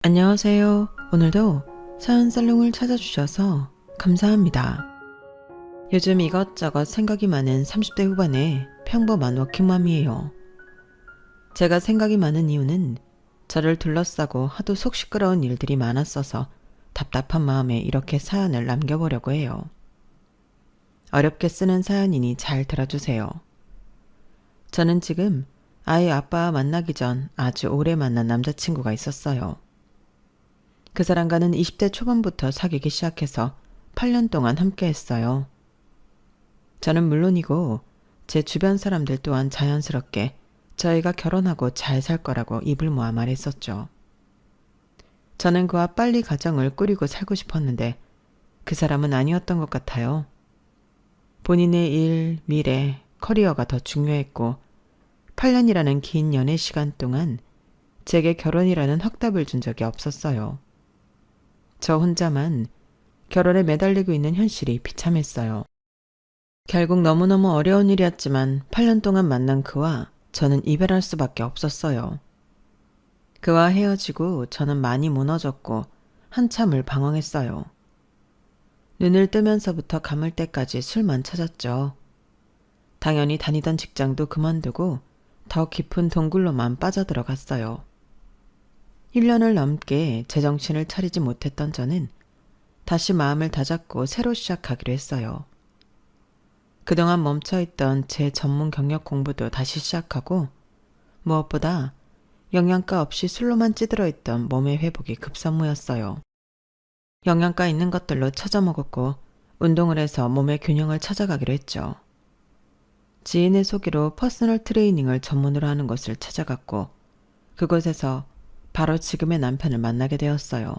안녕하세요. 오늘도 사연살롱을 찾아주셔서 감사합니다. 요즘 이것저것 생각이 많은 30대 후반의 평범한 워킹맘이에요. 제가 생각이 많은 이유는 저를 둘러싸고 하도 속 시끄러운 일들이 많았어서 답답한 마음에 이렇게 사연을 남겨보려고 해요. 어렵게 쓰는 사연이니 잘 들어주세요. 저는 지금 아이 아빠와 만나기 전 아주 오래 만난 남자친구가 있었어요. 그 사람과는 20대 초반부터 사귀기 시작해서 8년 동안 함께 했어요. 저는 물론이고 제 주변 사람들 또한 자연스럽게 저희가 결혼하고 잘 살 거라고 입을 모아 말했었죠. 저는 그와 빨리 가정을 꾸리고 살고 싶었는데 그 사람은 아니었던 것 같아요. 본인의 일, 미래, 커리어가 더 중요했고 8년이라는 긴 연애 시간 동안 제게 결혼이라는 확답을 준 적이 없었어요. 저 혼자만 결혼에 매달리고 있는 현실이 비참했어요. 결국 너무너무 어려운 일이었지만 8년 동안 만난 그와 저는 이별할 수밖에 없었어요. 그와 헤어지고 저는 많이 무너졌고 한참을 방황했어요. 눈을 뜨면서부터 감을 때까지 술만 찾았죠. 당연히 다니던 직장도 그만두고 더 깊은 동굴로만 빠져들어갔어요. 1년을 넘게 제정신을 차리지 못했던 저는 다시 마음을 다잡고 새로 시작하기로 했어요. 그동안 멈춰있던 제 전문 경력 공부도 다시 시작하고 무엇보다 영양가 없이 술로만 찌들어 있던 몸의 회복이 급선무였어요. 영양가 있는 것들로 찾아 먹었고 운동을 해서 몸의 균형을 찾아가기로 했죠. 지인의 소개로 퍼스널 트레이닝을 전문으로 하는 곳을 찾아갔고 그곳에서 바로 지금의 남편을 만나게 되었어요.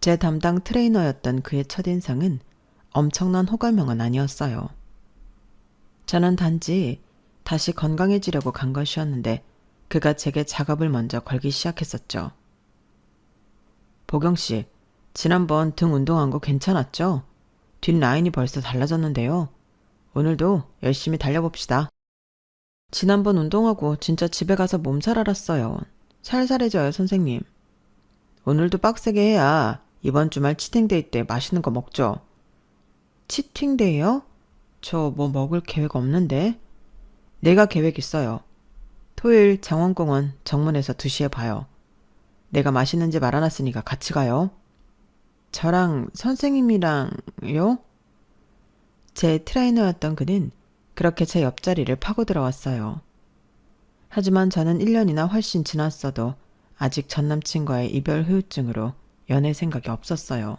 제 담당 트레이너였던 그의 첫인상은 엄청난 호감형은 아니었어요. 저는 단지 다시 건강해지려고 간 것이었는데 그가 제게 작업을 먼저 걸기 시작했었죠. 보경씨, 지난번 등 운동한 거 괜찮았죠? 뒷라인이 벌써 달라졌는데요. 오늘도 열심히 달려봅시다. 지난번 운동하고 진짜 집에 가서 몸살 알았어요. 살살해져요, 선생님. 오늘도 빡세게 해야 이번 주말 치팅데이 때 맛있는 거 먹죠. 치팅데이요? 저 뭐 먹을 계획 없는데. 내가 계획 있어요. 토요일 장원공원 정문에서 2시에 봐요. 내가 맛있는 집 알아놨으니까 같이 가요. 저랑 선생님이랑요? 제 트레이너였던 그는 그렇게 제 옆자리를 파고 들어왔어요. 하지만 저는 1년이나 훨씬 지났어도 아직 전남친과의 이별 후유증으로 연애 생각이 없었어요.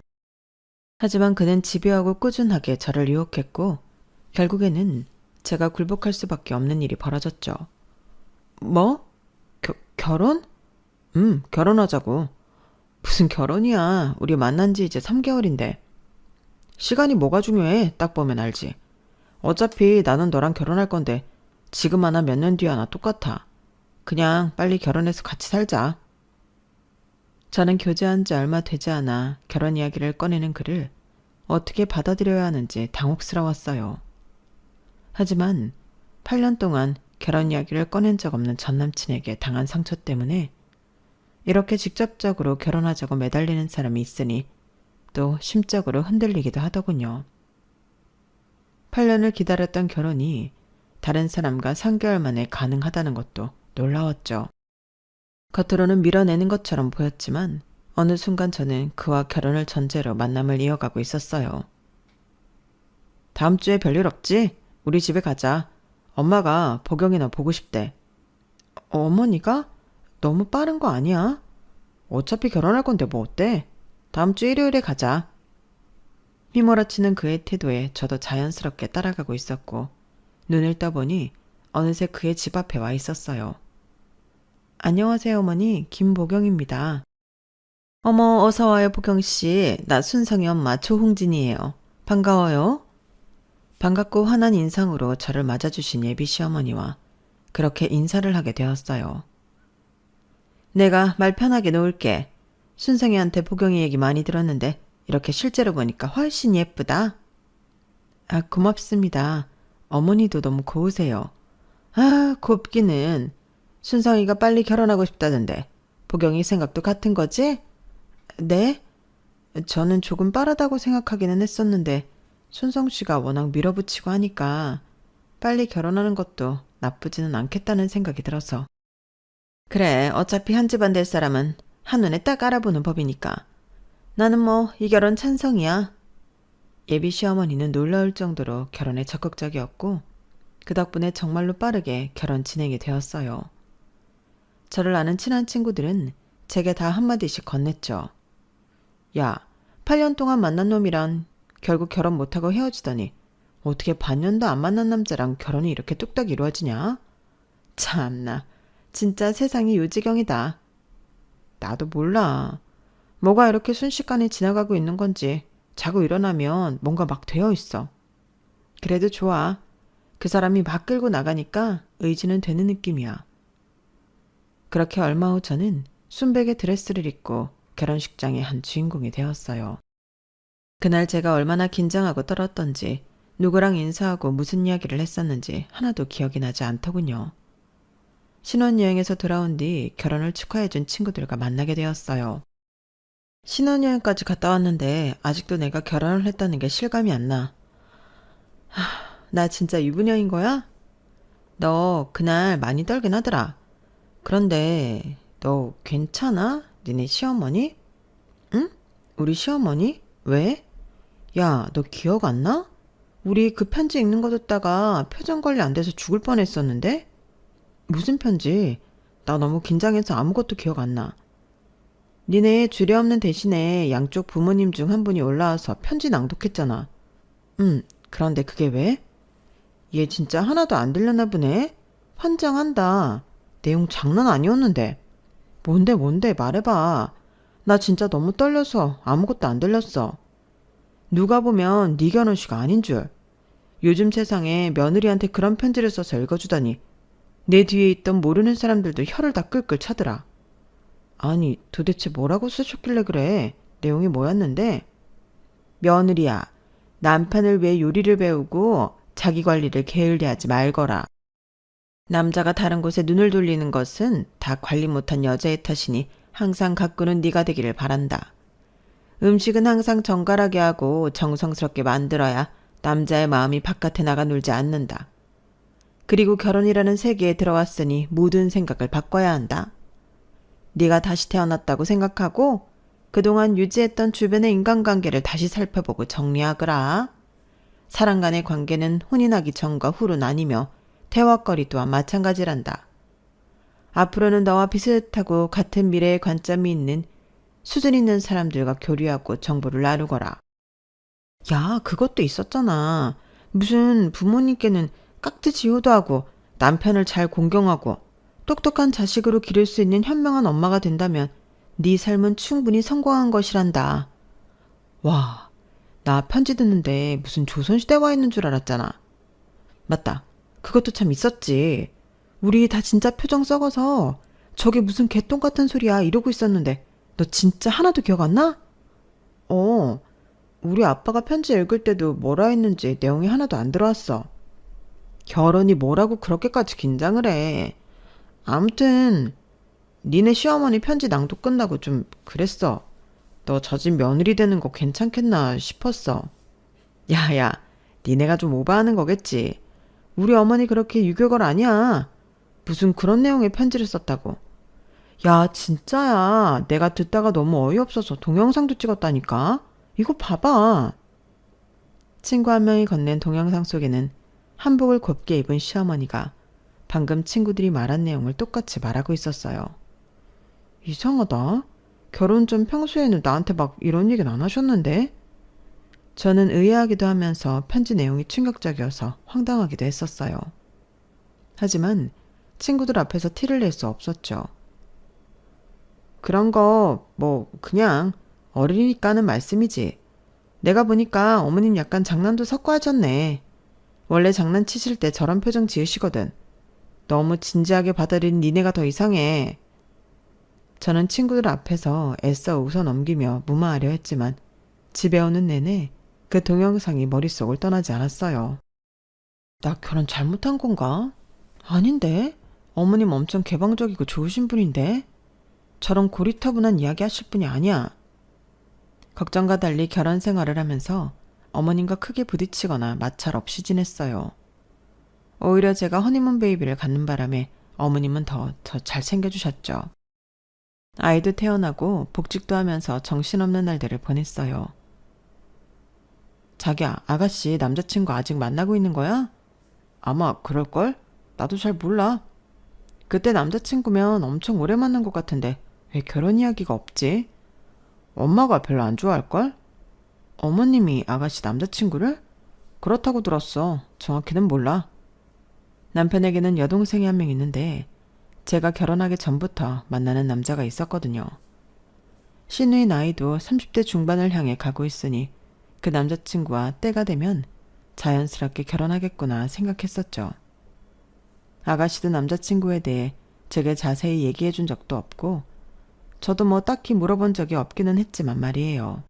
하지만 그는 집요하고 꾸준하게 저를 유혹했고 결국에는 제가 굴복할 수밖에 없는 일이 벌어졌죠. 뭐? 결혼? 결혼하자고. 무슨 결혼이야. 우리 만난 지 이제 3개월인데. 시간이 뭐가 중요해. 딱 보면 알지. 어차피 나는 너랑 결혼할 건데 지금 하나 몇 년 뒤 하나 똑같아. 그냥 빨리 결혼해서 같이 살자. 저는 교제한 지 얼마 되지 않아 결혼 이야기를 꺼내는 그를 어떻게 받아들여야 하는지 당혹스러웠어요. 하지만 8년 동안 결혼 이야기를 꺼낸 적 없는 전남친에게 당한 상처 때문에 이렇게 직접적으로 결혼하자고 매달리는 사람이 있으니 또 심적으로 흔들리기도 하더군요. 8년을 기다렸던 결혼이 다른 사람과 3개월 만에 가능하다는 것도 놀라웠죠. 겉으로는 밀어내는 것처럼 보였지만 어느 순간 저는 그와 결혼을 전제로 만남을 이어가고 있었어요. 다음 주에 별일 없지? 우리 집에 가자. 엄마가 보경이 너 보고 싶대. 어머니가? 너무 빠른 거 아니야? 어차피 결혼할 건데 뭐 어때? 다음 주 일요일에 가자. 휘몰아치는 그의 태도에 저도 자연스럽게 따라가고 있었고 눈을 떠보니 어느새 그의 집 앞에 와 있었어요. 안녕하세요 어머니, 김보경입니다. 어머 어서 와요 보경씨. 나 순성이 엄마 조홍진이에요. 반가워요. 반갑고 환한 인상으로 저를 맞아주신 예비 시어머니와 그렇게 인사를 하게 되었어요. 내가 말 편하게 놓을게. 순성이한테 보경이 얘기 많이 들었는데 이렇게 실제로 보니까 훨씬 예쁘다. 아, 고맙습니다. 어머니도 너무 고우세요. 아, 곱기는. 순성이가 빨리 결혼하고 싶다던데 보경이 생각도 같은 거지? 네? 저는 조금 빠르다고 생각하기는 했었는데 손성 씨가 워낙 밀어붙이고 하니까 빨리 결혼하는 것도 나쁘지는 않겠다는 생각이 들어서. 그래, 어차피 한 집안 될 사람은 한눈에 딱 알아보는 법이니까. 나는 뭐 이 결혼 찬성이야. 예비 시어머니는 놀라울 정도로 결혼에 적극적이었고 그 덕분에 정말로 빠르게 결혼 진행이 되었어요. 저를 아는 친한 친구들은 제게 다 한마디씩 건넸죠. 야, 8년 동안 만난 놈이란 결국 결혼 못하고 헤어지더니 어떻게 반년도 안 만난 남자랑 결혼이 이렇게 뚝딱 이루어지냐? 참나, 진짜 세상이 요지경이다. 나도 몰라. 뭐가 이렇게 순식간에 지나가고 있는 건지 자고 일어나면 뭔가 막 되어 있어. 그래도 좋아. 그 사람이 막 끌고 나가니까 의지는 되는 느낌이야. 그렇게 얼마 후 저는 순백의 드레스를 입고 결혼식장의 한 주인공이 되었어요. 그날 제가 얼마나 긴장하고 떨었던지 누구랑 인사하고 무슨 이야기를 했었는지 하나도 기억이 나지 않더군요. 신혼여행에서 돌아온 뒤 결혼을 축하해준 친구들과 만나게 되었어요. 신혼여행까지 갔다 왔는데 아직도 내가 결혼을 했다는 게 실감이 안 나. 나 진짜 유부녀인 거야? 너 그날 많이 떨긴 하더라. 그런데 너 괜찮아? 니네 시어머니? 응? 우리 시어머니? 왜? 야, 너 기억 안 나? 우리 그 편지 읽는 거 듣다가 표정 관리 안 돼서 죽을 뻔했었는데? 무슨 편지? 나 너무 긴장해서 아무것도 기억 안 나. 니네 주례없는 대신에 양쪽 부모님 중 한 분이 올라와서 편지 낭독했잖아. 그런데 그게 왜? 얘 진짜 하나도 안 들렸나 보네? 환장한다. 내용 장난 아니었는데. 뭔데 말해봐. 나 진짜 너무 떨려서 아무것도 안 들렸어. 누가 보면 네 결혼식 아닌 줄. 요즘 세상에 며느리한테 그런 편지를 써서 읽어주다니 내 뒤에 있던 모르는 사람들도 혀를 다 끌끌 차더라. 아니 도대체 뭐라고 쓰셨길래 그래? 내용이 뭐였는데? 며느리야, 남편을 위해 요리를 배우고 자기 관리를 게을리하지 말거라. 남자가 다른 곳에 눈을 돌리는 것은 다 관리 못한 여자의 탓이니 항상 가꾸는 네가 되기를 바란다. 음식은 항상 정갈하게 하고 정성스럽게 만들어야 남자의 마음이 바깥에 나가 놀지 않는다. 그리고 결혼이라는 세계에 들어왔으니 모든 생각을 바꿔야 한다. 네가 다시 태어났다고 생각하고 그동안 유지했던 주변의 인간관계를 다시 살펴보고 정리하거라. 사람 간의 관계는 혼인하기 전과 후로 나뉘며 대화거리 또한 마찬가지란다. 앞으로는 너와 비슷하고 같은 미래의 관점이 있는 수준 있는 사람들과 교류하고 정보를 나누거라. 야, 그것도 있었잖아. 무슨 부모님께는 깍지지호도 하고 남편을 잘 공경하고 똑똑한 자식으로 기를 수 있는 현명한 엄마가 된다면 네 삶은 충분히 성공한 것이란다. 와, 나 편지 듣는데 무슨 조선시대 와 있는 줄 알았잖아. 맞다. 그것도 참 있었지. 우리 다 진짜 표정 썩어서 저게 무슨 개똥 같은 소리야 이러고 있었는데 너 진짜 하나도 기억 안 나? 우리 아빠가 편지 읽을 때도 뭐라 했는지 내용이 하나도 안 들어왔어. 결혼이 뭐라고 그렇게까지 긴장을 해. 아무튼 니네 시어머니 편지 낭독 끝나고 좀 그랬어. 너 저 집 며느리 되는 거 괜찮겠나 싶었어. 야야, 니네가 좀 오버하는 거겠지. 우리 어머니 그렇게 유교걸 아니야. 무슨 그런 내용의 편지를 썼다고. 야, 진짜야. 내가 듣다가 너무 어이없어서 동영상도 찍었다니까. 이거 봐봐. 친구 한 명이 건넨 동영상 속에는 한복을 곱게 입은 시어머니가 방금 친구들이 말한 내용을 똑같이 말하고 있었어요. 이상하다. 결혼 전 평소에는 나한테 막 이런 얘기는 안 하셨는데? 저는 의아하기도 하면서 편지 내용이 충격적이어서 황당하기도 했었어요. 하지만 친구들 앞에서 티를 낼 수 없었죠. 그런 거 그냥 어리니까 하는 말씀이지. 내가 보니까 어머님 약간 장난도 섞어 하셨네. 원래 장난치실 때 저런 표정 지으시거든. 너무 진지하게 받아들인 니네가 더 이상해. 저는 친구들 앞에서 애써 웃어 넘기며 무마하려 했지만 집에 오는 내내 그 동영상이 머릿속을 떠나지 않았어요. 나 결혼 잘못한 건가? 아닌데? 어머님 엄청 개방적이고 좋으신 분인데? 저런 고리타분한 이야기 하실 분이 아니야. 걱정과 달리 결혼 생활을 하면서 어머님과 크게 부딪히거나 마찰 없이 지냈어요. 오히려 제가 허니문 베이비를 갖는 바람에 어머님은 더 잘 챙겨주셨죠. 아이도 태어나고 복직도 하면서 정신없는 날들을 보냈어요. 자기야, 아가씨 남자친구 아직 만나고 있는 거야? 아마 그럴걸? 나도 잘 몰라. 그때 남자친구면 엄청 오래 만난 것 같은데 왜 결혼 이야기가 없지? 엄마가 별로 안 좋아할걸? 어머님이 아가씨 남자친구를? 그렇다고 들었어. 정확히는 몰라. 남편에게는 여동생이 한 명 있는데 제가 결혼하기 전부터 만나는 남자가 있었거든요. 신우의 나이도 30대 중반을 향해 가고 있으니 그 남자친구와 때가 되면 자연스럽게 결혼하겠구나 생각했었죠. 아가씨도 남자친구에 대해 제게 자세히 얘기해 준 적도 없고 저도 뭐 딱히 물어본 적이 없기는 했지만 말이에요.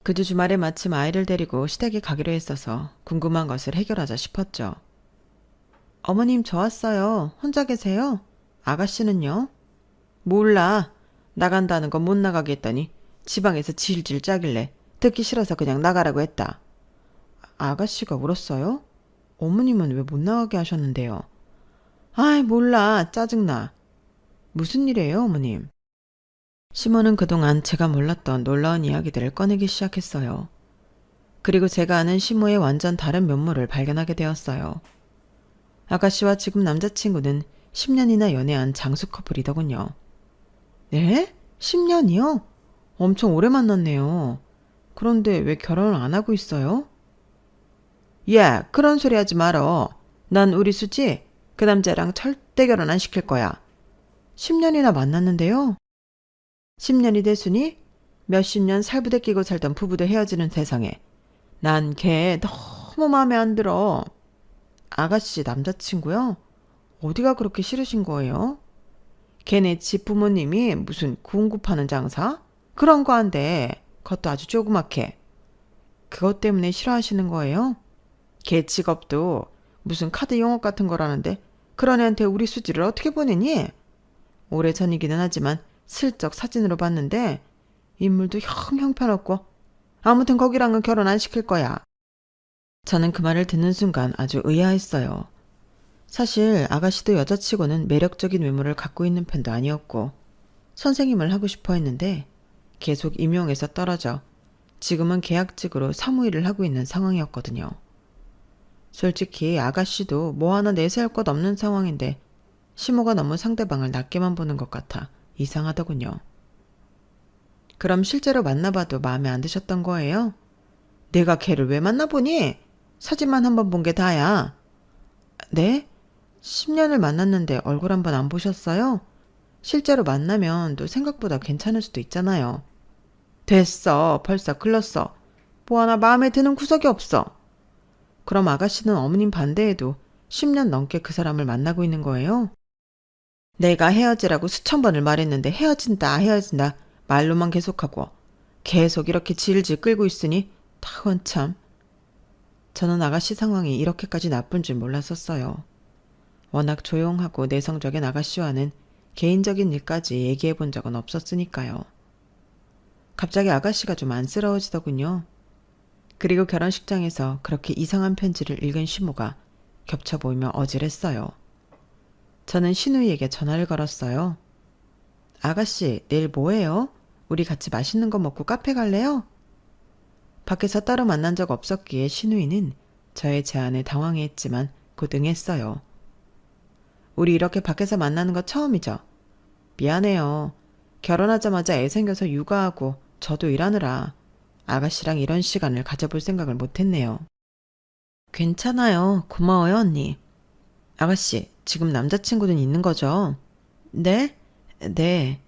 그주 주말에 마침 아이를 데리고 시댁에 가기로 했어서 궁금한 것을 해결하자 싶었죠. 어머님 저 왔어요. 혼자 계세요? 아가씨는요? 몰라. 나간다는 건 못 나가게 했더니 지방에서 질질 짜길래 듣기 싫어서 그냥 나가라고 했다. 아가씨가 울었어요? 어머님은 왜 못 나가게 하셨는데요? 아이 몰라. 짜증나. 무슨 일이에요 어머님? 시모는 그동안 제가 몰랐던 놀라운 이야기들을 꺼내기 시작했어요. 그리고 제가 아는 시모의 완전 다른 면모를 발견하게 되었어요. 아가씨와 지금 남자친구는 10년이나 연애한 장수 커플이더군요. 네? 10년이요? 엄청 오래 만났네요. 그런데 왜 결혼을 안 하고 있어요? 야, 그런 소리 하지 말어. 난 우리 수지 그 남자랑 절대 결혼 안 시킬 거야. 10년이나 만났는데요. 10년이 됐으니 몇십 년 살부대 끼고 살던 부부도 헤어지는 세상에 난 걔 너무 마음에 안 들어. 아가씨 남자친구요? 어디가 그렇게 싫으신 거예요? 걔네 집 부모님이 무슨 구운구 파는 장사? 그런 거 한대. 그것도 아주 조그맣게. 그것 때문에 싫어하시는 거예요? 걔 직업도 무슨 카드 영업 같은 거라는데 그런 애한테 우리 수지를 어떻게 보내니? 오래전이기는 하지만 슬쩍 사진으로 봤는데 인물도 형편없고 아무튼 거기랑은 결혼 안 시킬 거야. 저는 그 말을 듣는 순간 아주 의아했어요. 사실 아가씨도 여자치고는 매력적인 외모를 갖고 있는 편도 아니었고 선생님을 하고 싶어 했는데 계속 임용에서 떨어져 지금은 계약직으로 사무일을 하고 있는 상황이었거든요. 솔직히 아가씨도 뭐 하나 내세울 것 없는 상황인데 시모가 너무 상대방을 낮게만 보는 것 같아 이상하더군요. 그럼 실제로 만나봐도 마음에 안 드셨던 거예요? 내가 걔를 왜 만나보니? 사진만 한번 본 게 다야. 네? 10년을 만났는데 얼굴 한번 안 보셨어요? 실제로 만나면 또 생각보다 괜찮을 수도 있잖아요. 됐어. 벌써 글렀어. 뭐 하나 마음에 드는 구석이 없어. 그럼 아가씨는 어머님 반대에도 10년 넘게 그 사람을 만나고 있는 거예요? 내가 헤어지라고 수천 번을 말했는데 헤어진다 말로만 계속하고 계속 이렇게 질질 끌고 있으니 타원 참. 저는 아가씨 상황이 이렇게까지 나쁜 줄 몰랐었어요. 워낙 조용하고 내성적인 아가씨와는 개인적인 일까지 얘기해 본 적은 없었으니까요. 갑자기 아가씨가 좀 안쓰러워지더군요. 그리고 결혼식장에서 그렇게 이상한 편지를 읽은 시모가 겹쳐 보이며 어질했어요. 저는 신우이에게 전화를 걸었어요. 아가씨, 내일 뭐해요? 우리 같이 맛있는 거 먹고 카페 갈래요? 밖에서 따로 만난 적 없었기에 신우이는 저의 제안에 당황했지만 곧 응했어요. 우리 이렇게 밖에서 만나는 거 처음이죠? 미안해요. 결혼하자마자 애 생겨서 육아하고 저도 일하느라 아가씨랑 이런 시간을 가져볼 생각을 못했네요. 괜찮아요. 고마워요, 언니. 아가씨, 지금 남자친구는 있는 거죠? 네? 네.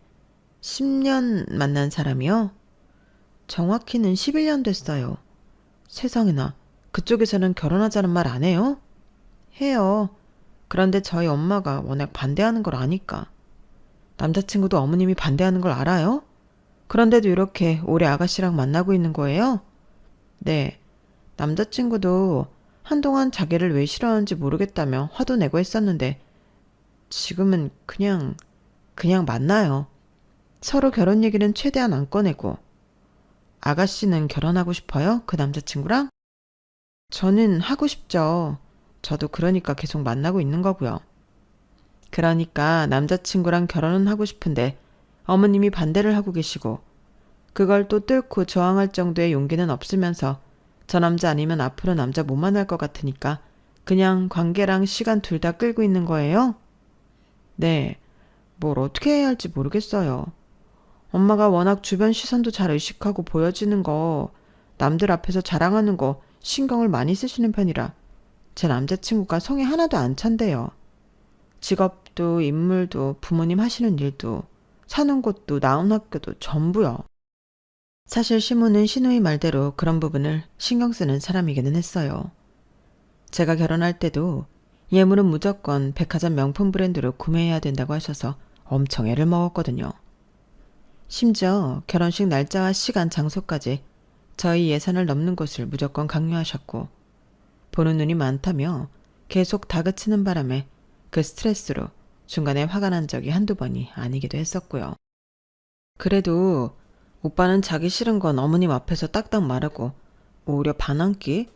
10년 만난 사람이요? 정확히는 11년 됐어요. 세상에나, 그쪽에서는 결혼하자는 말 안 해요? 해요. 그런데 저희 엄마가 워낙 반대하는 걸 아니까. 남자친구도 어머님이 반대하는 걸 알아요? 그런데도 이렇게 오래 아가씨랑 만나고 있는 거예요? 네. 남자친구도 한동안 자기를 왜 싫어하는지 모르겠다며 화도 내고 했었는데 지금은 그냥 만나요. 서로 결혼 얘기는 최대한 안 꺼내고. 아가씨는 결혼하고 싶어요? 그 남자친구랑? 저는 하고 싶죠. 저도 그러니까 계속 만나고 있는 거고요. 그러니까 남자친구랑 결혼은 하고 싶은데 어머님이 반대를 하고 계시고 그걸 또 뚫고 저항할 정도의 용기는 없으면서 저 남자 아니면 앞으로 남자 못 만날 것 같으니까 그냥 관계랑 시간 둘 다 끌고 있는 거예요? 네, 뭘 어떻게 해야 할지 모르겠어요. 엄마가 워낙 주변 시선도 잘 의식하고 보여지는 거, 남들 앞에서 자랑하는 거 신경을 많이 쓰시는 편이라 제 남자친구가 성에 하나도 안 찬대요. 직업도 인물도 부모님 하시는 일도 사는 곳도 나온 학교도 전부요. 사실 시모는 시누이 말대로 그런 부분을 신경 쓰는 사람이기는 했어요. 제가 결혼할 때도 예물은 무조건 백화점 명품 브랜드로 구매해야 된다고 하셔서 엄청 애를 먹었거든요. 심지어 결혼식 날짜와 시간, 장소까지 저희 예산을 넘는 곳을 무조건 강요하셨고 보는 눈이 많다며 계속 다그치는 바람에 그 스트레스로 중간에 화가 난 적이 한두 번이 아니기도 했었고요. 그래도 오빠는 자기 싫은 건 어머님 앞에서 딱딱 말하고 오히려 반항기?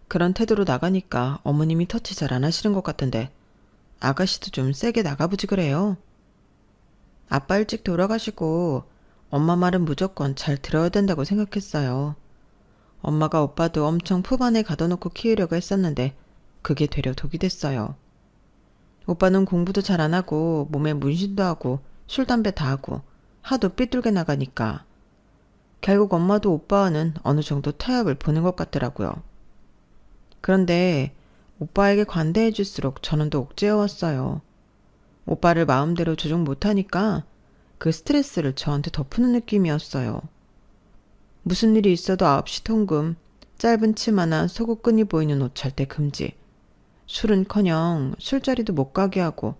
그런 태도로 나가니까 어머님이 터치 잘 안 하시는 것 같던데 아가씨도 좀 세게 나가보지 그래요. 아빠 일찍 돌아가시고 엄마 말은 무조건 잘 들어야 된다고 생각했어요. 엄마가 오빠도 엄청 품 안에 가둬놓고 키우려고 했었는데 그게 되려 독이 됐어요. 오빠는 공부도 잘 안 하고 몸에 문신도 하고 술, 담배 다 하고 하도 삐뚤게 나가니까 결국 엄마도 오빠와는 어느 정도 타협을 보는 것 같더라고요. 그런데 오빠에게 관대해 줄수록 저는 더 옥죄어왔어요. 오빠를 마음대로 조정 못하니까 그 스트레스를 저한테 덮는 느낌이었어요. 무슨 일이 있어도 9시 통금, 짧은 치마나 속옷끈이 보이는 옷 절대 금지. 술은커녕 술자리도 못 가게 하고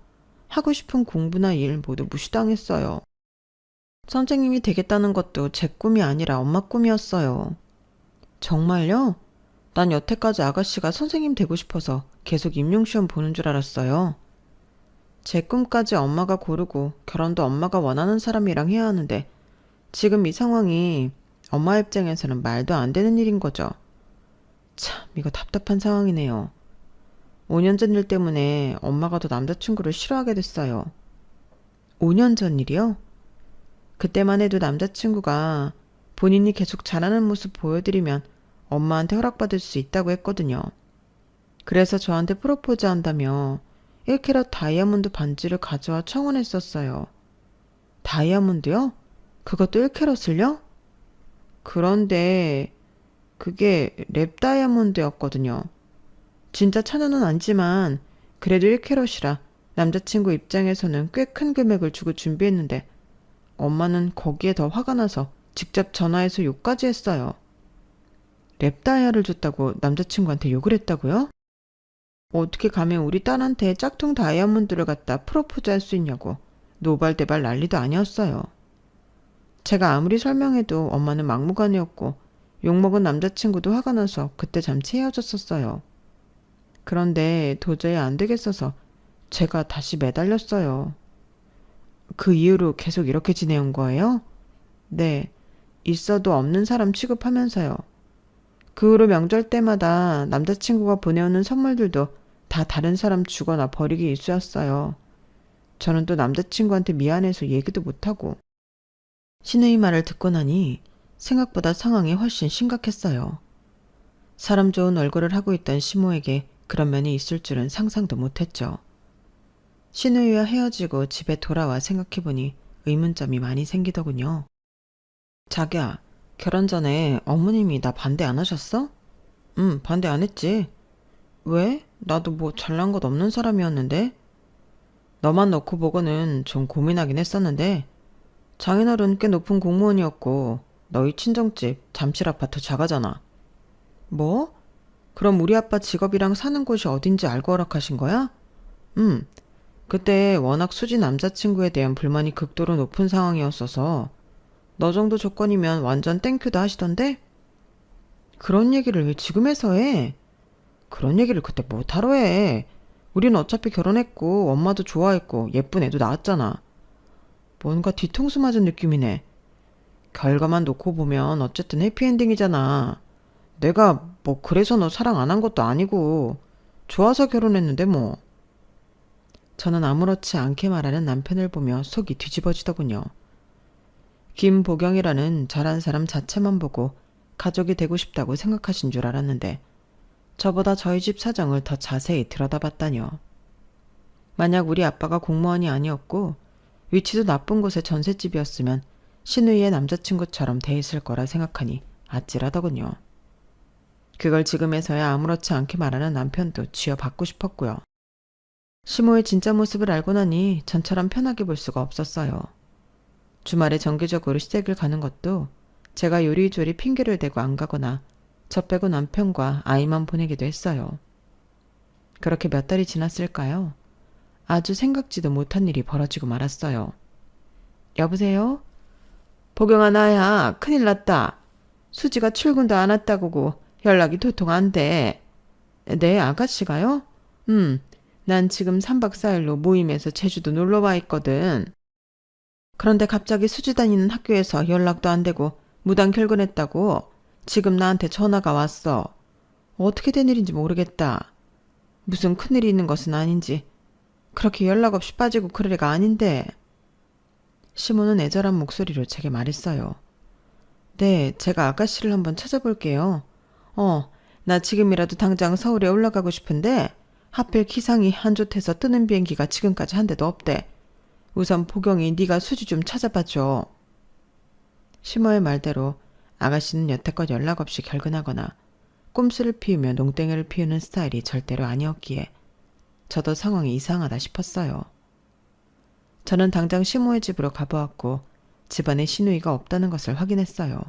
하고 싶은 공부나 일 모두 무시당했어요. 선생님이 되겠다는 것도 제 꿈이 아니라 엄마 꿈이었어요. 정말요? 난 여태까지 아가씨가 선생님 되고 싶어서 계속 임용시험 보는 줄 알았어요. 제 꿈까지 엄마가 고르고 결혼도 엄마가 원하는 사람이랑 해야 하는데 지금 이 상황이 엄마 입장에서는 말도 안 되는 일인 거죠. 참, 이거 답답한 상황이네요. 5년 전 일 때문에 엄마가 더 남자친구를 싫어하게 됐어요. 5년 전 일이요? 그때만 해도 남자친구가 본인이 계속 잘하는 모습 보여드리면 엄마한테 허락받을 수 있다고 했거든요. 그래서 저한테 프로포즈 한다며 1캐럿 다이아몬드 반지를 가져와 청혼했었어요. 다이아몬드요? 그것도 1캐럿을요? 그런데 그게 랩 다이아몬드였거든요. 진짜 천원은 아니지만 그래도 1캐럿이라 남자친구 입장에서는 꽤 큰 금액을 주고 준비했는데 엄마는 거기에 더 화가 나서 직접 전화해서 욕까지 했어요. 랩 다이아를 줬다고 남자친구한테 욕을 했다고요? 어떻게 감히 우리 딸한테 짝퉁 다이아몬드를 갖다 프로포즈 할 수 있냐고 노발대발 난리도 아니었어요. 제가 아무리 설명해도 엄마는 막무가내였고 욕먹은 남자친구도 화가 나서 그때 잠시 헤어졌었어요. 그런데 도저히 안 되겠어서 제가 다시 매달렸어요. 그 이후로 계속 이렇게 지내온 거예요? 네, 있어도 없는 사람 취급하면서요. 그 후로 명절 때마다 남자친구가 보내오는 선물들도 다 다른 사람 주거나 버리기 일쑤였어요. 저는 또 남자친구한테 미안해서 얘기도 못하고. 시누이 말을 듣고 나니 생각보다 상황이 훨씬 심각했어요. 사람 좋은 얼굴을 하고 있던 시모에게 그런 면이 있을 줄은 상상도 못했죠. 시누이와 헤어지고 집에 돌아와 생각해보니 의문점이 많이 생기더군요. 자기야, 결혼 전에 어머님이 나 반대 안 하셨어? 응, 반대 안 했지. 왜? 나도 뭐 잘난 것 없는 사람이었는데? 너만 놓고 보고는 좀 고민하긴 했었는데 장인어른 꽤 높은 공무원이었고 너희 친정집 잠실 아파트 자가잖아. 뭐? 그럼 우리 아빠 직업이랑 사는 곳이 어딘지 알고 허락하신 거야? 응. 그때 워낙 수지 남자친구에 대한 불만이 극도로 높은 상황이었어서 너 정도 조건이면 완전 땡큐다 하시던데? 그런 얘기를 왜 지금 해서 해? 그런 얘기를 그때 못하러 해. 우린 어차피 결혼했고 엄마도 좋아했고 예쁜 애도 낳았잖아. 뭔가 뒤통수 맞은 느낌이네. 결과만 놓고 보면 어쨌든 해피엔딩이잖아. 내가 뭐 그래서 너 사랑 안 한 것도 아니고 좋아서 결혼했는데 뭐. 저는 아무렇지 않게 말하는 남편을 보며 속이 뒤집어지더군요. 김보경이라는 잘한 사람 자체만 보고 가족이 되고 싶다고 생각하신 줄 알았는데 저보다 저희 집 사정을 더 자세히 들여다봤다뇨. 만약 우리 아빠가 공무원이 아니었고 위치도 나쁜 곳의 전셋집이었으면 신우이의 남자친구처럼 돼 있을 거라 생각하니 아찔하더군요. 그걸 지금에서야 아무렇지 않게 말하는 남편도 쥐어받고 싶었고요. 시모의 진짜 모습을 알고 나니 전처럼 편하게 볼 수가 없었어요. 주말에 정기적으로 시댁을 가는 것도 제가 요리조리 핑계를 대고 안 가거나 저 빼고 남편과 아이만 보내기도 했어요. 그렇게 몇 달이 지났을까요? 아주 생각지도 못한 일이 벌어지고 말았어요. 여보세요? 보경아, 나야. 큰일 났다. 수지가 출근도 안 왔다고 연락이 도통 안 돼. 네, 아가씨가요? 난 지금 3박 4일로 모임에서 제주도 놀러 와 있거든. 그런데 갑자기 수지 다니는 학교에서 연락도 안 되고 무단 결근했다고 지금 나한테 전화가 왔어. 어떻게 된 일인지 모르겠다. 무슨 큰일이 있는 것은 아닌지. 그렇게 연락 없이 빠지고 그럴 애가 아닌데. 시모는 애절한 목소리로 제게 말했어요. 네, 제가 아가씨를 한번 찾아볼게요. 나 지금이라도 당장 서울에 올라가고 싶은데 하필 기상이 안 좋대서 뜨는 비행기가 지금까지 한 대도 없대. 우선 보경이 네가 수지 좀 찾아봐줘. 시모의 말대로 아가씨는 여태껏 연락 없이 결근하거나 꼼수를 피우며 농땡이를 피우는 스타일이 절대로 아니었기에 저도 상황이 이상하다 싶었어요. 저는 당장 시모의 집으로 가보았고 집안에 시누이가 없다는 것을 확인했어요.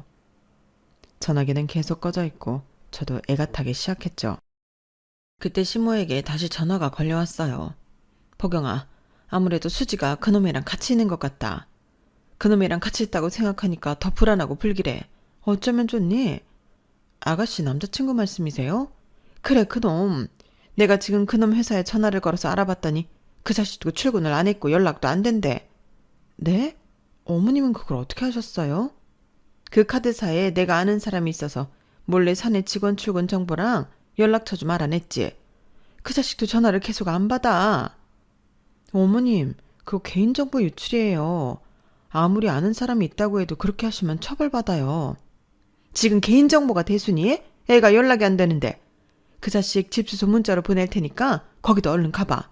전화기는 계속 꺼져 있고 저도 애가 타기 시작했죠. 그때 시모에게 다시 전화가 걸려왔어요. 보경아, 아무래도 수지가 그놈이랑 같이 있는 것 같다. 그놈이랑 같이 있다고 생각하니까 더 불안하고 불길해. 어쩌면 좋니? 아가씨 남자친구 말씀이세요? 그래, 그놈. 내가 지금 그놈 회사에 전화를 걸어서 알아봤더니 그 자식도 출근을 안 했고 연락도 안 된대. 네? 어머님은 그걸 어떻게 하셨어요? 그 카드사에 내가 아는 사람이 있어서 몰래 사내 직원 출근 정보랑 연락처 좀 알아냈지. 그 자식도 전화를 계속 안 받아. 어머님, 그거 개인정보 유출이에요. 아무리 아는 사람이 있다고 해도 그렇게 하시면 처벌받아요. 지금 개인정보가 대순이? 애가 연락이 안 되는데. 그 자식 집 주소 문자로 보낼 테니까 거기도 얼른 가봐.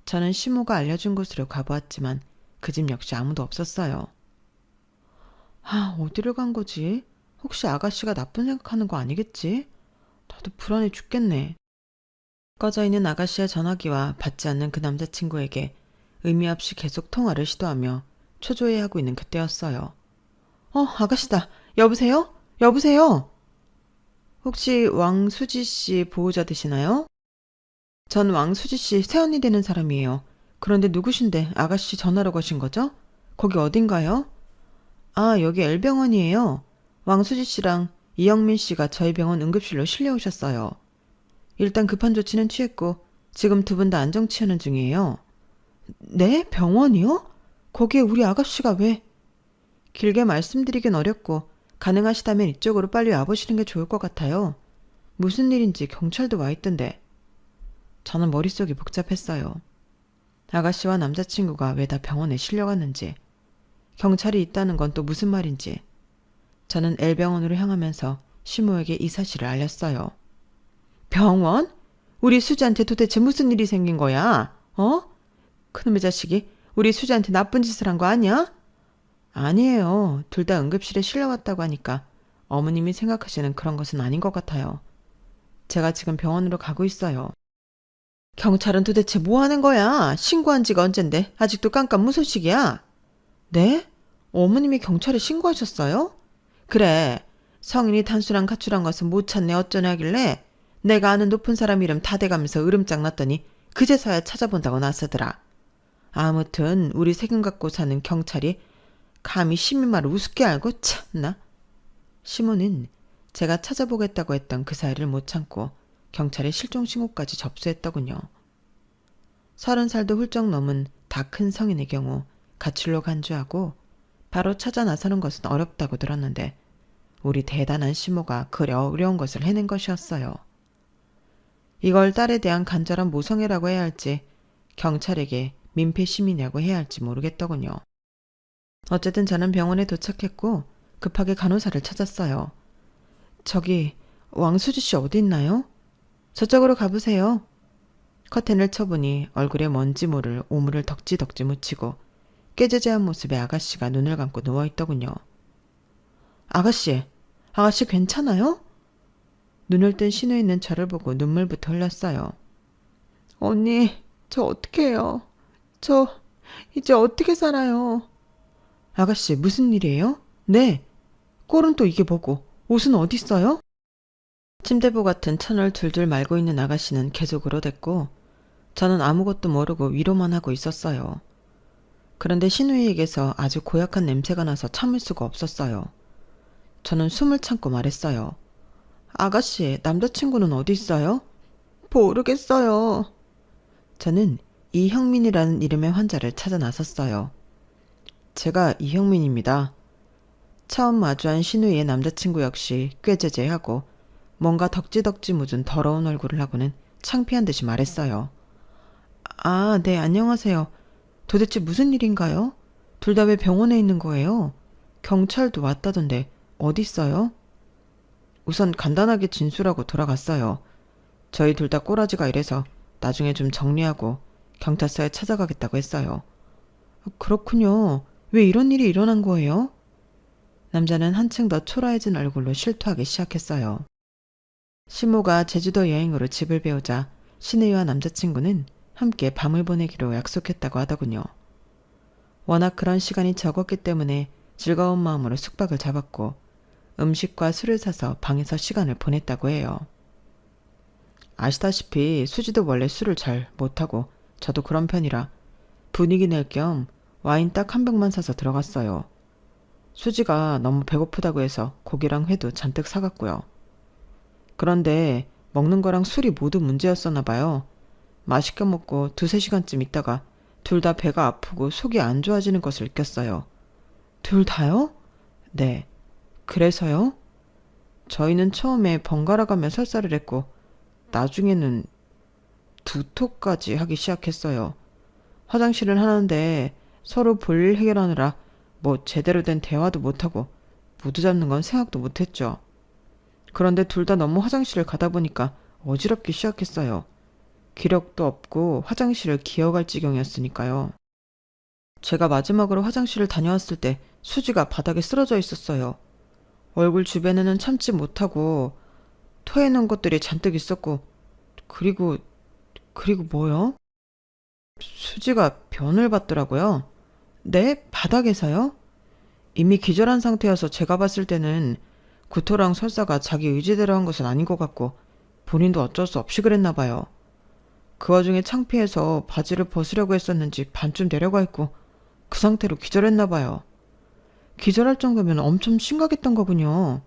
저는 시모가 알려준 곳으로 가보았지만 그 집 역시 아무도 없었어요. 어디를 간 거지? 혹시 아가씨가 나쁜 생각하는 거 아니겠지? 나도 불안해 죽겠네. 꺼져 있는 아가씨의 전화기와 받지 않는 그 남자친구에게 의미 없이 계속 통화를 시도하며 초조해하고 있는 그때였어요. 아가씨다. 여보세요? 여보세요? 혹시 왕수지 씨 보호자 되시나요? 전 왕수지 씨 새언니 되는 사람이에요. 그런데 누구신데 아가씨 전화로 거신 거죠? 거기 어딘가요? 여기 L병원이에요. 왕수지 씨랑 이영민 씨가 저희 병원 응급실로 실려오셨어요. 일단 급한 조치는 취했고 지금 두 분 다 안정 취하는 중이에요. 네? 병원이요? 거기에 우리 아가씨가 왜? 길게 말씀드리긴 어렵고 가능하시다면 이쪽으로 빨리 와보시는 게 좋을 것 같아요. 무슨 일인지 경찰도 와 있던데. 저는 머릿속이 복잡했어요. 아가씨와 남자친구가 왜 다 병원에 실려갔는지, 경찰이 있다는 건 또 무슨 말인지. 저는 L병원으로 향하면서 시모에게 이 사실을 알렸어요. 병원? 우리 수지한테 도대체 무슨 일이 생긴 거야? 그놈의 자식이 우리 수지한테 나쁜 짓을 한 거 아니야? 아니에요. 둘 다 응급실에 실려왔다고 하니까 어머님이 생각하시는 그런 것은 아닌 것 같아요. 제가 지금 병원으로 가고 있어요. 경찰은 도대체 뭐 하는 거야? 신고한 지가 언젠데 아직도 깜깜무소식이야? 네? 어머님이 경찰에 신고하셨어요? 그래. 성인이 단순한 가출한 것은 못 찾네 어쩌네 하길래 내가 아는 높은 사람 이름 다 대가면서 으름장 났더니 그제서야 찾아본다고 나서더라. 아무튼 우리 세금 갖고 사는 경찰이 감히 시민 말을 우습게 알고 참나. 시모는 제가 찾아보겠다고 했던 그 사이를 못 참고 경찰에 실종신고까지 접수했더군요. 30살도 훌쩍 넘은 다 큰 성인의 경우 가출로 간주하고 바로 찾아 나서는 것은 어렵다고 들었는데 우리 대단한 시모가 그리 어려운 것을 해낸 것이었어요. 이걸 딸에 대한 간절한 모성애라고 해야 할지 경찰에게 민폐 시민이라고 해야 할지 모르겠더군요. 어쨌든 저는 병원에 도착했고 급하게 간호사를 찾았어요. 저기 왕수지 씨 어디 있나요? 저쪽으로 가보세요. 커튼을 쳐보니 얼굴에 먼지 모를 오물을 덕지덕지 묻히고 깨재재한 모습의 아가씨가 눈을 감고 누워있더군요. 아가씨 괜찮아요? 눈을 뜬 신우에 있는 저를 보고 눈물부터 흘렸어요. 언니, 저 어떡해요? 저 이제 어떻게 살아요? 아가씨, 무슨 일이에요? 네. 꼴은 또 이게 뭐고, 옷은 어디 있어요? 침대보 같은 천을 둘둘 말고 있는 아가씨는 계속 울어댔고 저는 아무것도 모르고 위로만 하고 있었어요. 그런데 신우이에게서 아주 고약한 냄새가 나서 참을 수가 없었어요. 저는 숨을 참고 말했어요. 아가씨, 남자친구는 어디 있어요? 모르겠어요. 저는 이형민이라는 이름의 환자를 찾아 나섰어요. 제가 이형민입니다. 처음 마주한 신우이의 남자친구 역시 꽤 제재하고 뭔가 덕지덕지 묻은 더러운 얼굴을 하고는 창피한 듯이 말했어요. 아, 네, 안녕하세요. 도대체 무슨 일인가요? 둘 다 왜 병원에 있는 거예요? 경찰도 왔다던데 어디 있어요? 우선 간단하게 진술하고 돌아갔어요. 저희 둘 다 꼬라지가 이래서 나중에 좀 정리하고 경찰서에 찾아가겠다고 했어요. 그렇군요. 왜 이런 일이 일어난 거예요? 남자는 한층 더 초라해진 얼굴로 실토하기 시작했어요. 시모가 제주도 여행으로 집을 배우자 신우이와 남자친구는 함께 밤을 보내기로 약속했다고 하더군요. 워낙 그런 시간이 적었기 때문에 즐거운 마음으로 숙박을 잡았고 음식과 술을 사서 방에서 시간을 보냈다고 해요. 아시다시피 수지도 원래 술을 잘 못하고 저도 그런 편이라 분위기 낼 겸 와인 딱 한 병만 사서 들어갔어요. 수지가 너무 배고프다고 해서 고기랑 회도 잔뜩 사갔고요. 그런데 먹는 거랑 술이 모두 문제였었나 봐요. 맛있게 먹고 2-3시간쯤 있다가 둘 다 배가 아프고 속이 안 좋아지는 것을 느꼈어요. 둘 다요? 네. 그래서요? 저희는 처음에 번갈아가며 설사를 했고 나중에는 두토까지 하기 시작했어요. 화장실을 하는데 서로 볼일 해결하느라 뭐 제대로 된 대화도 못하고 무드 잡는 건 생각도 못했죠. 그런데 둘 다 너무 화장실을 가다 보니까 어지럽기 시작했어요. 기력도 없고 화장실을 기어갈 지경이었으니까요. 제가 마지막으로 화장실을 다녀왔을 때 수지가 바닥에 쓰러져 있었어요. 얼굴 주변에는 참지 못하고 토해놓은 것들이 잔뜩 있었고 그리고 뭐요? 수지가 변을 받더라고요. 네? 바닥에서요? 이미 기절한 상태여서 제가 봤을 때는 구토랑 설사가 자기 의지대로 한 것은 아닌 것 같고 본인도 어쩔 수 없이 그랬나 봐요. 그 와중에 창피해서 바지를 벗으려고 했었는지 반쯤 내려가 있고 그 상태로 기절했나 봐요. 기절할 정도면 엄청 심각했던 거군요.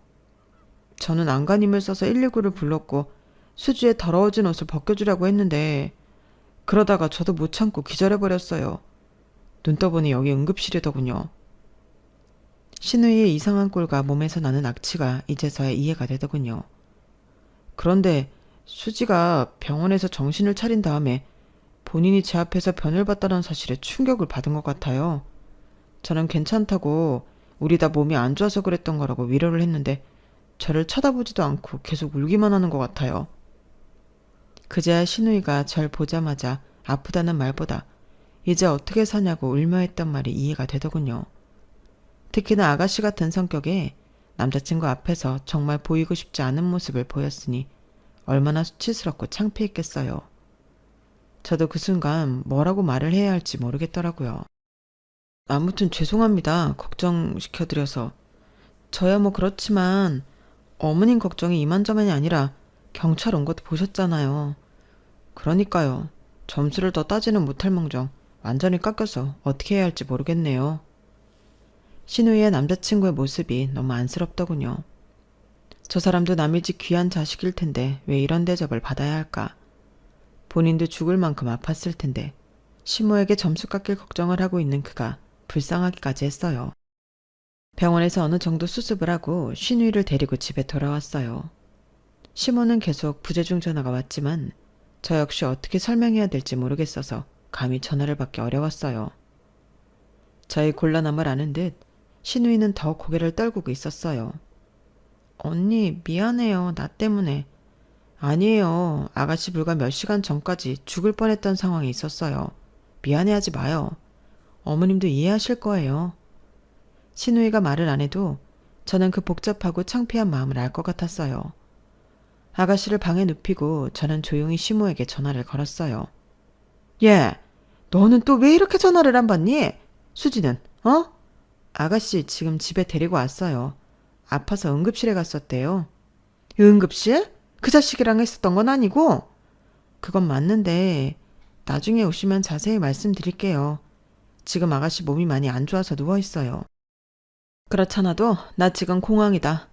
저는 안간힘을 써서 119를 불렀고 수지의 더러워진 옷을 벗겨주려고 했는데 그러다가 저도 못 참고 기절해버렸어요. 눈 떠보니 여기 응급실이더군요. 신우이의 이상한 꼴과 몸에서 나는 악취가 이제서야 이해가 되더군요. 그런데 수지가 병원에서 정신을 차린 다음에 본인이 제 앞에서 변을 봤다는 사실에 충격을 받은 것 같아요. 저는 괜찮다고 우리 다 몸이 안 좋아서 그랬던 거라고 위로를 했는데 저를 쳐다보지도 않고 계속 울기만 하는 것 같아요. 그제야 신우이가 절 보자마자 아프다는 말보다 이제 어떻게 사냐고 울며 했던 말이 이해가 되더군요. 특히나 아가씨 같은 성격에 남자친구 앞에서 정말 보이고 싶지 않은 모습을 보였으니 얼마나 수치스럽고 창피했겠어요. 저도 그 순간 뭐라고 말을 해야 할지 모르겠더라고요. 아무튼 죄송합니다. 걱정시켜드려서. 저야 뭐 그렇지만 어머님 걱정이 이만저만이 아니라 경찰 온 것도 보셨잖아요. 그러니까요. 점수를 더 따지는 못할 망정 완전히 깎여서 어떻게 해야 할지 모르겠네요. 신우이의 남자친구의 모습이 너무 안쓰럽더군요. 저 사람도 남의 집 귀한 자식일 텐데 왜 이런 대접을 받아야 할까? 본인도 죽을 만큼 아팠을 텐데 시모에게 점수 깎일 걱정을 하고 있는 그가 불쌍하기까지 했어요. 병원에서 어느 정도 수습을 하고 신우이를 데리고 집에 돌아왔어요. 시모는 계속 부재중 전화가 왔지만 저 역시 어떻게 설명해야 될지 모르겠어서 감히 전화를 받기 어려웠어요. 저의 곤란함을 아는 듯 신우이는 더 고개를 떨구고 있었어요. 언니 미안해요. 나 때문에. 아니에요. 아가씨 불과 몇 시간 전까지 죽을 뻔했던 상황이 있었어요. 미안해하지 마요. 어머님도 이해하실 거예요. 신우이가 말을 안 해도 저는 그 복잡하고 창피한 마음을 알 것 같았어요. 아가씨를 방에 눕히고 저는 조용히 시모에게 전화를 걸었어요. 얘, 너는 또 왜 이렇게 전화를 안 받니? 수지는, 어? 아가씨 지금 집에 데리고 왔어요. 아파서 응급실에 갔었대요. 응급실? 그 자식이랑 했었던 건 아니고? 그건 맞는데 나중에 오시면 자세히 말씀드릴게요. 지금 아가씨 몸이 많이 안 좋아서 누워있어요. 그렇잖아도 나 지금 공황이다.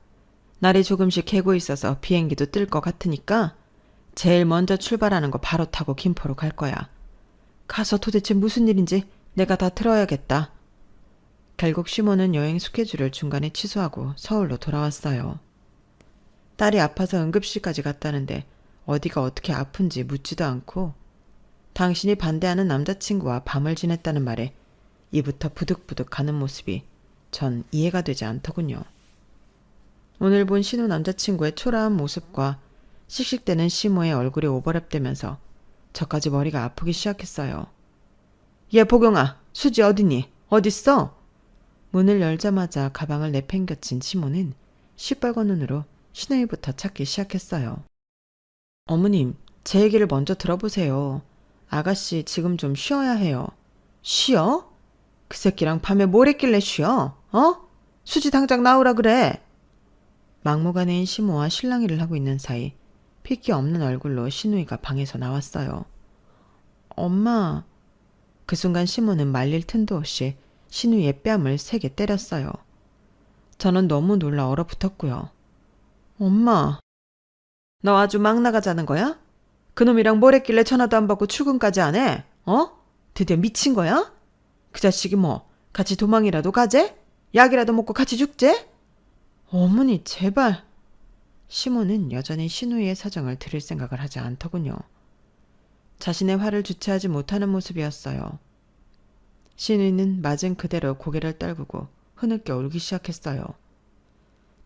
날이 조금씩 개고 있어서 비행기도 뜰 것 같으니까 제일 먼저 출발하는 거 바로 타고 김포로 갈 거야. 가서 도대체 무슨 일인지 내가 다 들어야겠다. 결국 시모는 여행 스케줄을 중간에 취소하고 서울로 돌아왔어요. 딸이 아파서 응급실까지 갔다는데 어디가 어떻게 아픈지 묻지도 않고 당신이 반대하는 남자친구와 밤을 지냈다는 말에 이부터 부득부득 가는 모습이 전 이해가 되지 않더군요. 오늘 본 신우 남자친구의 초라한 모습과 씩씩대는 시모의 얼굴이 오버랩되면서 저까지 머리가 아프기 시작했어요. 얘 보경아, 수지 어디니? 어딨어? 문을 열자마자 가방을 내팽겨친 시모는 시뻘건 눈으로 신우이부터 찾기 시작했어요. 어머님, 제 얘기를 먼저 들어보세요. 아가씨 지금 좀 쉬어야 해요. 쉬어? 그 새끼랑 밤에 뭘 했길래 쉬어? 어? 수지 당장 나오라 그래. 막무가내인 시모와 실랑이를 하고 있는 사이 핏기 없는 얼굴로 신우이가 방에서 나왔어요. 엄마. 그 순간 시모는 말릴 틈도 없이 신우이의 뺨을 세게 때렸어요. 저는 너무 놀라 얼어붙었고요. 엄마. 너 아주 막 나가자는 거야? 그놈이랑 뭘 했길래 전화도 안 받고 출근까지 안 해? 어? 드디어 미친 거야? 그 자식이 뭐 같이 도망이라도 가재? 약이라도 먹고 같이 죽재? 어머니 제발. 시모는 여전히 신우이의 사정을 들을 생각을 하지 않더군요. 자신의 화를 주체하지 못하는 모습이었어요. 신우이는 맞은 그대로 고개를 떨구고 흐느껴 울기 시작했어요.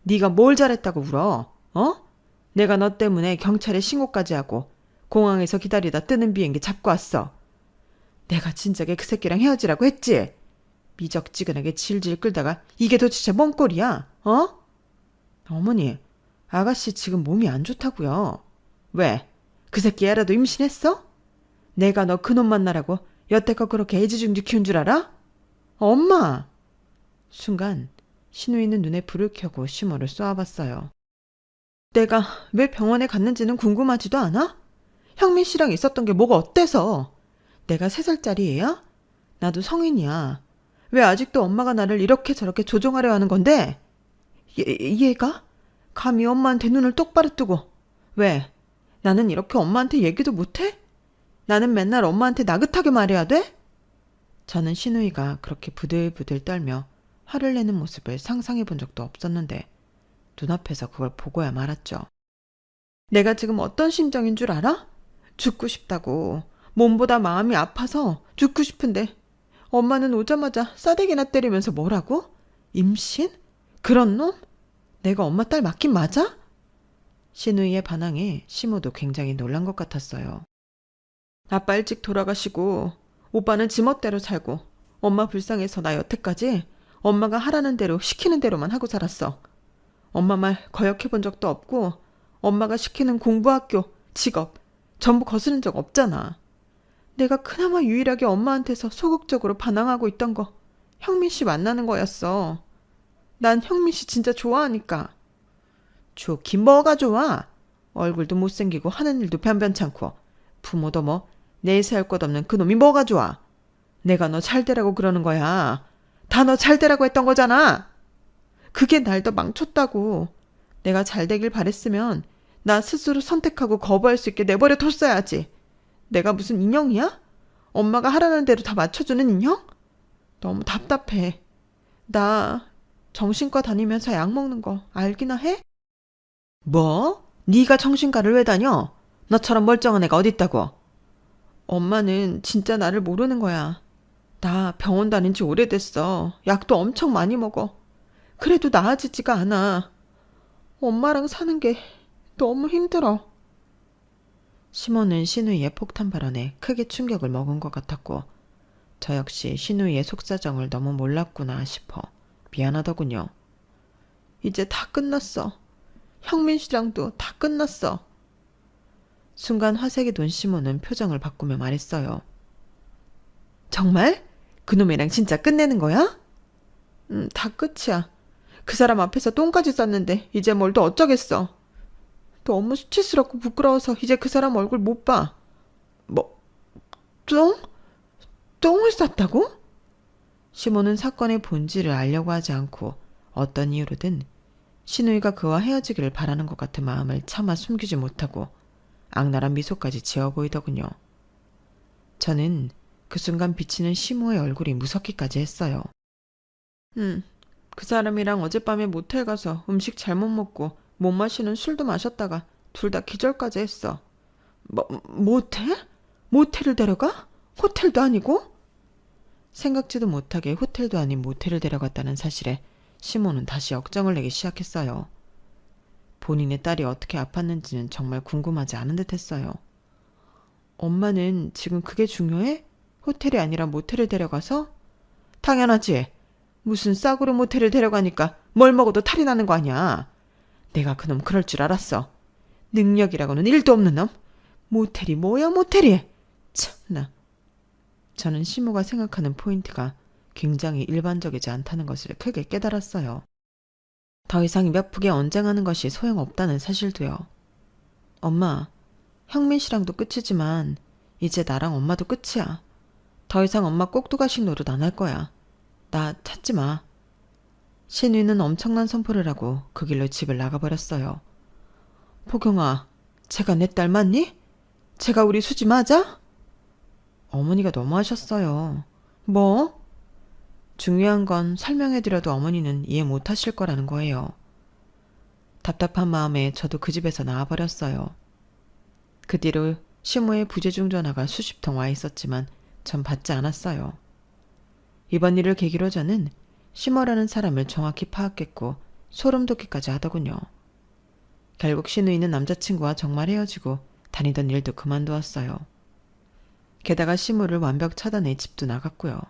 네가 뭘 잘했다고 울어? 어? 내가 너 때문에 경찰에 신고까지 하고 공항에서 기다리다 뜨는 비행기 잡고 왔어. 내가 진작에 그 새끼랑 헤어지라고 했지? 미적지근하게 질질 끌다가 이게 도대체 뭔 꼴이야? 어? 어머니, 아가씨 지금 몸이 안 좋다고요. 왜? 그 새끼 애라도 임신했어? 내가 너 그놈 만나라고 여태껏 그렇게 애지중지 키운 줄 알아? 엄마! 순간 신우이는 눈에 불을 켜고 시모를 쏘아봤어요. 내가 왜 병원에 갔는지는 궁금하지도 않아? 형민 씨랑 있었던 게 뭐가 어때서? 내가 3살짜리 애야? 나도 성인이야. 왜 아직도 엄마가 나를 이렇게 저렇게 조종하려 하는 건데? 얘가? 감히 엄마한테 눈을 똑바로 뜨고. 왜? 나는 이렇게 엄마한테 얘기도 못해? 나는 맨날 엄마한테 나긋하게 말해야 돼? 저는 신우이가 그렇게 부들부들 떨며 화를 내는 모습을 상상해 본 적도 없었는데 눈앞에서 그걸 보고야 말았죠. 내가 지금 어떤 심정인 줄 알아? 죽고 싶다고. 몸보다 마음이 아파서 죽고 싶은데 엄마는 오자마자 싸대기나 때리면서 뭐라고? 임신? 그런 놈? 내가 엄마 딸 맞긴 맞아? 신우이의 반항에 시모도 굉장히 놀란 것 같았어요. 아빠 일찍 돌아가시고 오빠는 지멋대로 살고 엄마 불쌍해서 나 여태까지 엄마가 하라는 대로 시키는 대로만 하고 살았어. 엄마 말 거역해본 적도 없고 엄마가 시키는 공부, 학교, 직업 전부 거스른 적 없잖아. 내가 그나마 유일하게 엄마한테서 소극적으로 반항하고 있던 거 형민 씨 만나는 거였어. 난 형민 씨 진짜 좋아하니까. 좋긴 뭐가 좋아. 얼굴도 못생기고 하는 일도 변변찮고 부모도 뭐 내세할 것 없는 그놈이 뭐가 좋아. 내가 너 잘되라고 그러는 거야. 다 너 잘되라고 했던 거잖아. 그게 날 더 망쳤다고. 내가 잘되길 바랬으면 나 스스로 선택하고 거부할 수 있게 내버려 뒀어야지. 내가 무슨 인형이야? 엄마가 하라는 대로 다 맞춰주는 인형? 너무 답답해. 나 정신과 다니면서 약 먹는 거 알기나 해? 뭐? 네가 정신과를 왜 다녀? 너처럼 멀쩡한 애가 어딨다고? 엄마는 진짜 나를 모르는 거야. 나 병원 다닌 지 오래됐어. 약도 엄청 많이 먹어. 그래도 나아지지가 않아. 엄마랑 사는 게 너무 힘들어. 시몬은 신우이의 폭탄 발언에 크게 충격을 먹은 것 같았고 저 역시 신우이의 속사정을 너무 몰랐구나 싶어 미안하더군요. 이제 다 끝났어. 형민 씨랑도 다 끝났어. 순간 화색이 돈 시몬은 표정을 바꾸며 말했어요. 정말? 그놈이랑 진짜 끝내는 거야? 다 끝이야. 그 사람 앞에서 똥까지 쌌는데 이제 뭘 더 어쩌겠어. 너무 수치스럽고 부끄러워서 이제 그 사람 얼굴 못 봐. 뭐, 똥? 똥을 쌌다고? 시몬은 사건의 본질을 알려고 하지 않고 어떤 이유로든 신우이가 그와 헤어지기를 바라는 것 같은 마음을 차마 숨기지 못하고 악랄한 미소까지 지어 보이더군요. 저는 그 순간 비치는 시모의 얼굴이 무섭기까지 했어요. 그 사람이랑 어젯밤에 모텔 가서 음식 잘못 먹고 못 마시는 술도 마셨다가 둘 다 기절까지 했어. 모텔? 모텔을 데려가? 호텔도 아니고? 생각지도 못하게 호텔도 아닌 모텔을 데려갔다는 사실에 시몬은 다시 역정을 내기 시작했어요. 본인의 딸이 어떻게 아팠는지는 정말 궁금하지 않은 듯 했어요. 엄마는 지금 그게 중요해? 호텔이 아니라 모텔을 데려가서? 당연하지. 무슨 싸구려 모텔을 데려가니까 뭘 먹어도 탈이 나는 거 아니야. 내가 그놈 그럴 줄 알았어. 능력이라고는 1도 없는 놈. 모텔이 뭐야 모텔이. 참나. 저는 시모가 생각하는 포인트가 굉장히 일반적이지 않다는 것을 크게 깨달았어요. 더 이상 입 아프게 언쟁하는 것이 소용없다는 사실도요. 엄마, 형민 씨랑도 끝이지만 이제 나랑 엄마도 끝이야. 더 이상 엄마 꼭두가식 노릇 안 할 거야. 나 찾지 마. 신우이는 엄청난 선포를 하고 그 길로 집을 나가버렸어요. 포경아, 제가 내 딸 맞니? 제가 우리 수지 맞아? 어머니가 너무하셨어요. 뭐? 중요한 건 설명해드려도 어머니는 이해 못하실 거라는 거예요. 답답한 마음에 저도 그 집에서 나와버렸어요. 그 뒤로 시모의 부재중 전화가 수십 통 와 있었지만 전 받지 않았어요. 이번 일을 계기로 저는 시모라는 사람을 정확히 파악했고 소름 돋기까지 하더군요. 결국 신우이는 남자친구와 정말 헤어지고 다니던 일도 그만두었어요. 게다가 시모를 완벽 차단해 집도 나갔고요.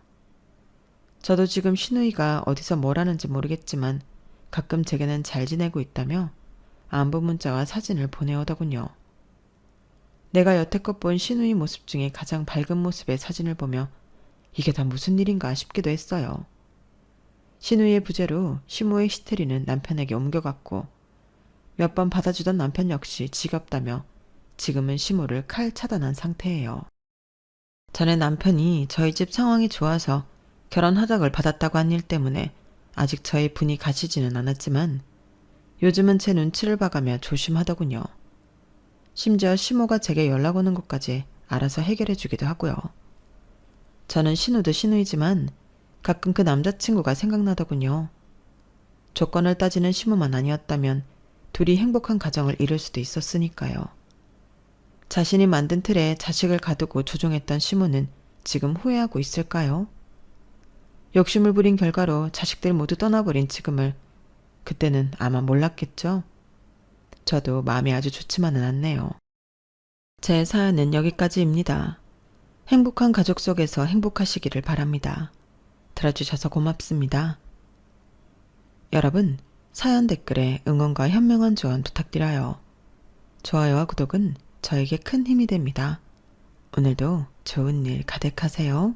저도 지금 신우이가 어디서 뭘 하는지 모르겠지만 가끔 제게는 잘 지내고 있다며 안부 문자와 사진을 보내오더군요. 내가 여태껏 본 신우이 모습 중에 가장 밝은 모습의 사진을 보며 이게 다 무슨 일인가 싶기도 했어요. 신우이의 부재로 시모의 히스테리는 남편에게 옮겨갔고 몇 번 받아주던 남편 역시 지겹다며 지금은 시모를 칼 차단한 상태예요. 전에 남편이 저희 집 상황이 좋아서 결혼 허락을 받았다고 한 일 때문에 아직 저의 분이 가시지는 않았지만 요즘은 제 눈치를 봐가며 조심하더군요. 심지어 시모가 제게 연락 오는 것까지 알아서 해결해 주기도 하고요. 저는 신우도 신우이지만 가끔 그 남자친구가 생각나더군요. 조건을 따지는 시모만 아니었다면 둘이 행복한 가정을 이룰 수도 있었으니까요. 자신이 만든 틀에 자식을 가두고 조종했던 시모는 지금 후회하고 있을까요? 욕심을 부린 결과로 자식들 모두 떠나버린 지금을 그때는 아마 몰랐겠죠? 저도 마음이 아주 좋지만은 않네요. 제 사연은 여기까지입니다. 행복한 가족 속에서 행복하시기를 바랍니다. 들어주셔서 고맙습니다. 여러분, 사연 댓글에 응원과 현명한 조언 부탁드려요. 좋아요와 구독은 저에게 큰 힘이 됩니다. 오늘도 좋은 일 가득하세요.